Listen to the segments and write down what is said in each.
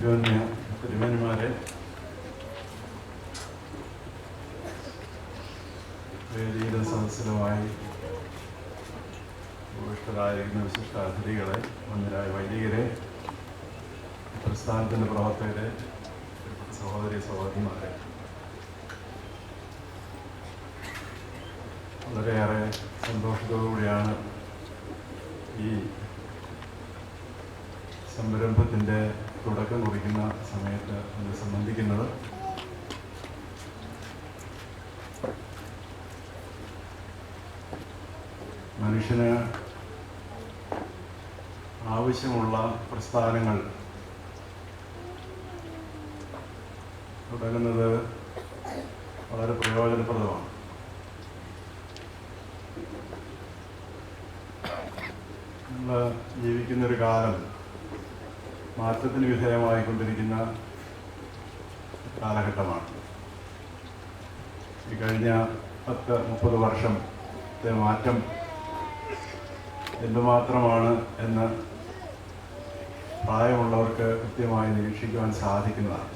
അഭിമന്യ തിരുമേനിമാരെ, വേദിയിലും സദസ്സിലുമായി ഉപവിഷ്ടരായിരിക്കുന്ന വിശിഷ്ടാതിഥികളെ, വന്യരായ വൈദികരെ, പ്രസ്ഥാനത്തിൻ്റെ പ്രവർത്തകരെ, സഹോദരി സഹോദരന്മാരെ, വളരെയേറെ സന്തോഷത്തോടുകൂടിയാണ് ഈ സംരംഭത്തിൻ്റെ തുടക്കം കുറിക്കുന്ന സമയത്ത് അത് സംബന്ധിക്കുന്നത്. മനുഷ്യന് ആവശ്യമുള്ള പ്രസ്ഥാനങ്ങൾ തുടങ്ങുന്നത് വളരെ പ്രയോജനപ്രദമാണ്. നമ്മൾ ജീവിക്കുന്നൊരു കാലം മാറ്റത്തിന് വിധേയമായിക്കൊണ്ടിരിക്കുന്ന കാലഘട്ടമാണ്. ഈ കഴിഞ്ഞ 10-30 വർഷത്തെ മാറ്റം എന്തുമാത്രമാണ് എന്ന് പ്രായമുള്ളവർക്ക് കൃത്യമായി നിരീക്ഷിക്കുവാൻ സാധിക്കുന്നതാണ്.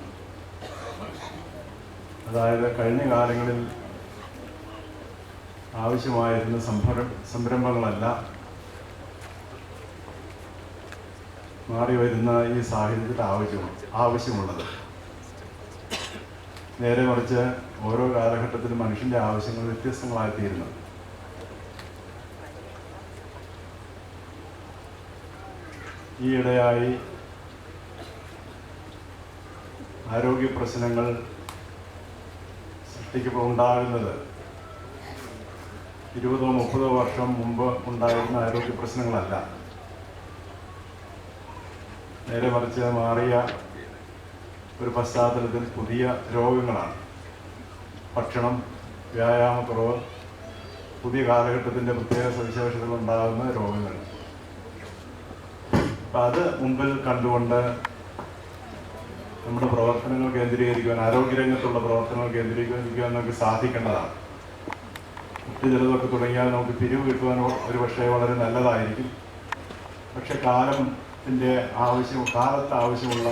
അതായത് കഴിഞ്ഞ കാലങ്ങളിൽ ആവശ്യമായിരുന്ന സംരംഭങ്ങളല്ല മാറി വരുന്ന ഈ സാഹചര്യത്തിൽ ആവശ്യമുള്ളത്. നേരെ മറിച്ച് ഓരോ കാലഘട്ടത്തിലും മനുഷ്യൻ്റെ ആവശ്യങ്ങൾ വ്യത്യസ്തങ്ങളായിത്തീരുന്നു. ഈയിടെയായി ആരോഗ്യ പ്രശ്നങ്ങൾ ഉണ്ടാകുന്നത് 20-30 വർഷം മുമ്പ് ഉണ്ടായിരുന്ന ആരോഗ്യ പ്രശ്നങ്ങളല്ല. നേരെ മറിച്ച് മാറിയ ഒരു പശ്ചാത്തലത്തിൽ പുതിയ രോഗങ്ങളാണ്. ഭക്ഷണം, വ്യായാമക്കുറവ്, പുതിയ കാലഘട്ടത്തിൻ്റെ പ്രത്യേക സവിശേഷതകൾ ഉണ്ടാകുന്ന രോഗങ്ങൾ. അപ്പം അത് മുമ്പിൽ കണ്ടുകൊണ്ട് നമ്മുടെ പ്രവർത്തനങ്ങൾ കേന്ദ്രീകരിക്കുവാൻ, ആരോഗ്യരംഗത്തുള്ള പ്രവർത്തനങ്ങൾ കേന്ദ്രീകരിക്കുവാൻ നമുക്ക് സാധിക്കേണ്ടതാണ്. മറ്റു ചിലതൊക്കെ തുടങ്ങിയാൽ നമുക്ക് പിരിവ് കിട്ടുവാൻ ഒരു പക്ഷേ വളരെ നല്ലതായിരിക്കും. പക്ഷെ കാലത്ത് ആവശ്യമുള്ള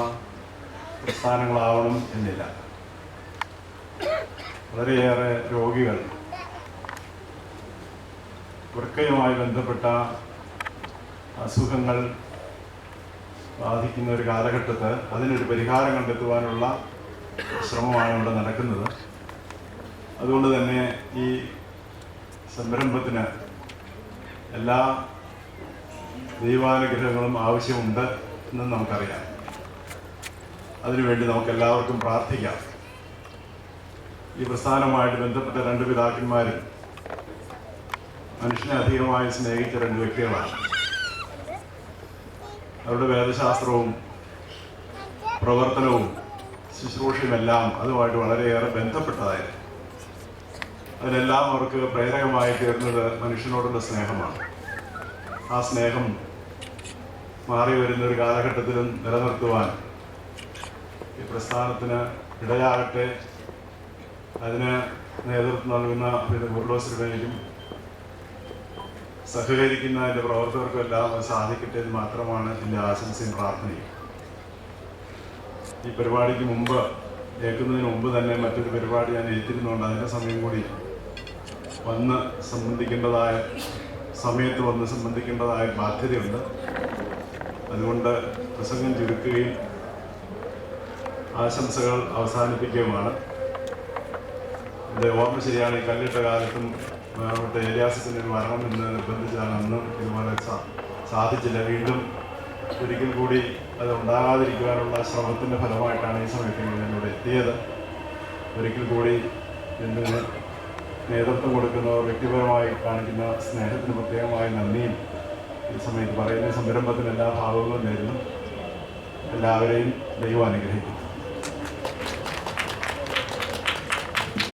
പ്രസ്ഥാനങ്ങളാവണം എന്നില്ല. വളരെയേറെ രോഗികൾ വൃക്കയുമായി ബന്ധപ്പെട്ട അസുഖങ്ങൾ ബാധിക്കുന്ന ഒരു കാലഘട്ടത്ത് അതിനൊരു പരിഹാരം കണ്ടെത്തുവാനുള്ള ശ്രമമാണ് ഇവിടെ നടക്കുന്നത്. അതുകൊണ്ട് തന്നെ ഈ സംരംഭത്തിന് എല്ലാ ദൈവാനുഗ്രഹങ്ങളും ആവശ്യമുണ്ട് എന്ന് നമുക്കറിയാം. അതിനുവേണ്ടി നമുക്കെല്ലാവർക്കും പ്രാർത്ഥിക്കാം. ഈ പ്രസ്ഥാനവുമായിട്ട് ബന്ധപ്പെട്ട 2 പിതാക്കന്മാരും മനുഷ്യനെ അധികമായി സ്നേഹിച്ച 2 വ്യക്തികളാണ്. അവരുടെ വേദശാസ്ത്രവും പ്രവർത്തനവും ശുശ്രൂഷയുമെല്ലാം അതുമായിട്ട് വളരെയേറെ ബന്ധപ്പെട്ടതായിരുന്നു. അതിനെല്ലാം അവർക്ക് പ്രേരകമായി തീർന്നത് മനുഷ്യനോടുള്ള സ്നേഹമാണ്. ആ സ്നേഹം മാറി വരുന്ന ഒരു കാലഘട്ടത്തിലും നിലനിർത്തുവാൻ ഈ പ്രസ്ഥാനത്തിന് ഇടയാകട്ടെ. അതിന് നേതൃത്വം നൽകുന്ന കുർലോസിനും സഹകരിക്കുന്ന എൻ്റെ പ്രവർത്തകർക്കും എല്ലാം സാധിക്കട്ടെ എന്ന് മാത്രമാണ് എൻ്റെ ആശംസയും പ്രാർത്ഥനയും. ഈ പരിപാടിക്ക് മുമ്പ് ഏൽക്കുന്നതിന് മുമ്പ് തന്നെ മറ്റൊരു പരിപാടി ഞാൻ ഏറ്റിരുന്നുകൊണ്ട് അതിൻ്റെ സമയം കൂടി സമയത്ത് വന്ന് സംബന്ധിക്കേണ്ടതായ ബാധ്യതയുണ്ട്. അതുകൊണ്ട് പ്രസംഗം ചുരുക്കുകയും ആശംസകൾ അവസാനിപ്പിക്കുകയുമാണ്. എൻ്റെ ഓർമ്മ ശരിയാണ്, ഈ കല്ലിട്ട കാലത്തും അവിടുത്തെ ഏലിയാസിൻ്റെ ഒരു മരണം എന്ന് നിർബന്ധിച്ചാണ് അന്നും ഇതുപോലെ സാധിച്ചില്ല. വീണ്ടും ഒരിക്കൽ കൂടി അത് ഉണ്ടാകാതിരിക്കുവാനുള്ള ശ്രമത്തിൻ്റെ ഫലമായിട്ടാണ് ഈ സമയത്ത് ഞാനിവിടെ എത്തിയത്. ഒരിക്കൽ കൂടി ഇതിന് നേതൃത്വം കൊടുക്കുന്നവർ വ്യക്തിപരമായി കാണിക്കുന്ന സ്നേഹത്തിന് പ്രത്യേകമായ നന്ദിയും ഈ സമയത്ത് പറയുന്ന സംരംഭത്തിന് എല്ലാ ഭാവങ്ങളും നേരുന്നു. എല്ലാവരെയും ദൈവം അനുഗ്രഹിക്കും.